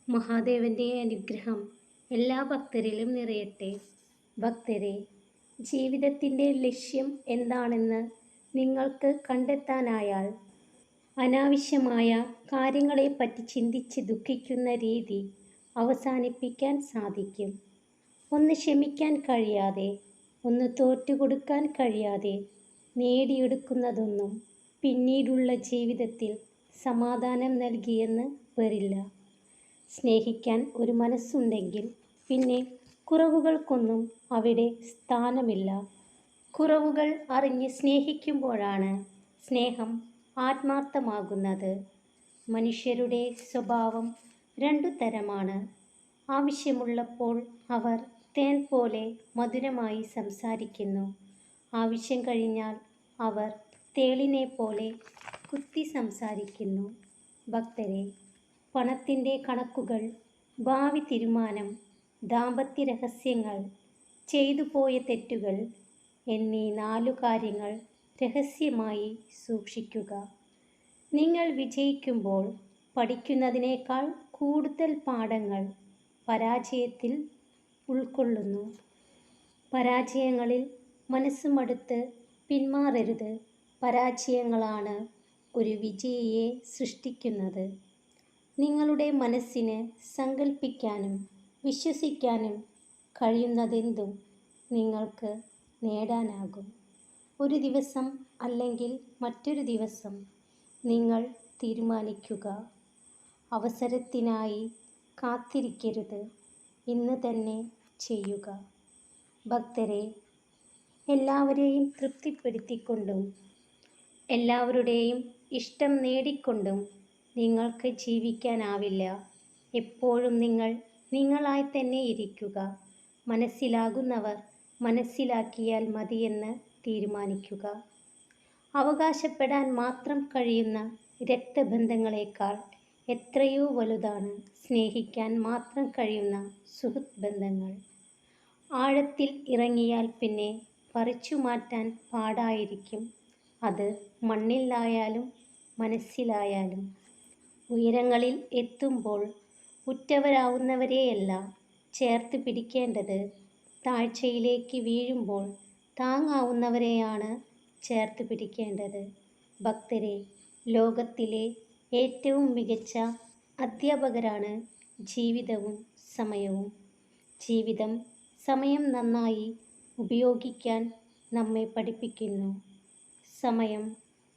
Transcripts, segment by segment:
മഹാദേവന്റെ അനുഗ്രഹം എല്ലാ ഭക്തരിലും നിറയട്ടെ. ഭക്തരെ, ജീവിതത്തിൻ്റെ ലക്ഷ്യം എന്താണെന്ന് നിങ്ങൾക്ക് കണ്ടെത്താനായാൽ അനാവശ്യമായ കാര്യങ്ങളെപ്പറ്റി ചിന്തിച്ച് ദുഃഖിക്കുന്ന രീതി അവസാനിപ്പിക്കാൻ സാധിക്കും. ഒന്ന് ക്ഷമിക്കാൻ കഴിയാതെ, ഒന്ന് തോറ്റുകൊടുക്കാൻ കഴിയാതെ നേടിയെടുക്കുന്നതൊന്നും പിന്നീടുള്ള ജീവിതത്തിൽ സമാധാനം നൽകിയെന്ന് വരില്ല. സ്നേഹിക്കാൻ ഒരു മനസ്സുണ്ടെങ്കിൽ പിന്നെ കുറവുകൾക്കൊന്നും അവിടെ സ്ഥാനമില്ല. കുറവുകൾ അറിഞ്ഞ് സ്നേഹിക്കുമ്പോഴാണ് സ്നേഹം ആത്മാർത്ഥമാകുന്നത്. മനുഷ്യരുടെ സ്വഭാവം രണ്ടു തരമാണ്. ആവശ്യമുള്ളപ്പോൾ അവർ തേൻ പോലെ മധുരമായി സംസാരിക്കുന്നു. ആവശ്യം കഴിഞ്ഞാൽ അവർ തേളിനെ പോലെ കുത്തി സംസാരിക്കുന്നു. ഭക്തരെ, പണത്തിൻ്റെ കണക്കുകൾ, ഭാവി തീരുമാനം, ദാമ്പത്യ രഹസ്യങ്ങൾ, ചെയ്തുപോയ തെറ്റുകൾ എന്നീ 4 കാര്യങ്ങൾ രഹസ്യമായി സൂക്ഷിക്കുക. നിങ്ങൾ വിജയിക്കുമ്പോൾ പഠിക്കുന്നതിനേക്കാൾ കൂടുതൽ പാഠങ്ങൾ പരാജയത്തിൽ ഉൾക്കൊള്ളുന്നു. പരാജയങ്ങളിൽ മനസ്സ് മടുത്ത് പിന്മാറരുത്. പരാജയങ്ങളാണ് ഒരു വിജയിയെ സൃഷ്ടിക്കുന്നത്. നിങ്ങളുടെ മനസ്സിന് സങ്കൽപ്പിക്കാനും വിശ്വസിക്കാനും കഴിയുന്നതെന്തും നിങ്ങൾക്ക് നേടാനാകും. ഒരു ദിവസം അല്ലെങ്കിൽ മറ്റൊരു ദിവസം നിങ്ങൾ തീരുമാനിക്കുക. അവസരത്തിനായി കാത്തിരിക്കരുത്, ഇന്ന് തന്നെ ചെയ്യുക. ഭക്തരെ, എല്ലാവരെയും തൃപ്തിപ്പെടുത്തിക്കൊണ്ടും എല്ലാവരുടെയും ഇഷ്ടം നേടിക്കൊണ്ടും നിങ്ങൾക്ക് ജീവിക്കാനാവില്ല. എപ്പോഴും നിങ്ങൾ നിങ്ങളായി തന്നെ ഇരിക്കുക. മനസ്സിലാകുന്നവർ മനസ്സിലാക്കിയാൽ മതിയെന്ന് തീരുമാനിക്കുക. അവകാശപ്പെടാൻ മാത്രം കഴിയുന്ന രക്തബന്ധങ്ങളെക്കാൾ എത്രയോ വലുതാണ് സ്നേഹിക്കാൻ മാത്രം കഴിയുന്ന സുഹൃത്ത് ബന്ധങ്ങൾ. ആഴത്തിൽ ഇറങ്ങിയാൽ പിന്നെ പറിച്ചു മാറ്റാൻ പാടായിരിക്കും. അത് മണ്ണിലായാലും മനസ്സിലായാലും. ഉയരങ്ങളിൽ എത്തുമ്പോൾ ഉറ്റവരാവുന്നവരെയല്ല ചേർത്ത് പിടിക്കേണ്ടത്. താഴ്ചയിലേക്ക് വീഴുമ്പോൾ താങ്ങാവുന്നവരെയാണ് ചേർത്ത് പിടിക്കേണ്ടത്. ഭക്തരെ, ലോകത്തിലെ ഏറ്റവും മികച്ച അധ്യാപകരാണ് ജീവിതവും സമയവും. ജീവിതം സമയം നന്നായി ഉപയോഗിക്കാൻ നമ്മെ പഠിപ്പിക്കുന്നു. സമയം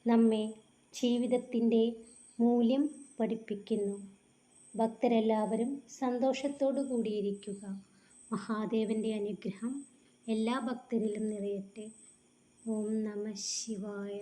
നമ്മെ ജീവിതത്തിൻ്റെ മൂല്യം പഠിപ്പിക്കുന്നു. ഭക്തരെല്ലാവരും സന്തോഷത്തോടു കൂടിയിരിക്കുക. മഹാദേവന്റെ അനുഗ്രഹം എല്ലാ ഭക്തരിലും നിറയട്ടെ. ഓം നമഃ ശിവായ.